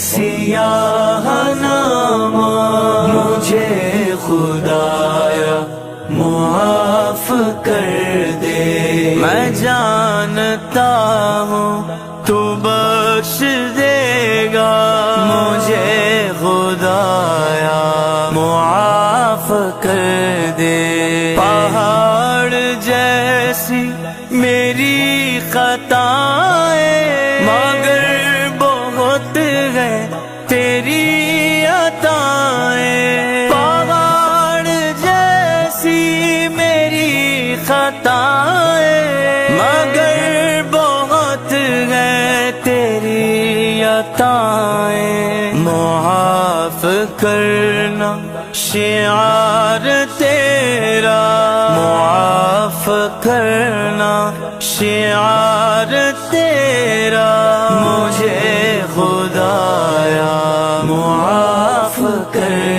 سیاہ نامہ مجھے خدایا معاف کر دے، میں جانتا ہوں تو بخش دے گا، مجھے خدایا معاف کر دے۔ پہاڑ جیسی میری خطائیں مگر بہت ہے تیری عطائیں، پہاڑ جیسی میری خطائیں مگر بہت ہے تیری عطائیں، معاف کرنا شعار تیرا، معاف کرنا شعار تیرا، مجھے خدایا معاف کر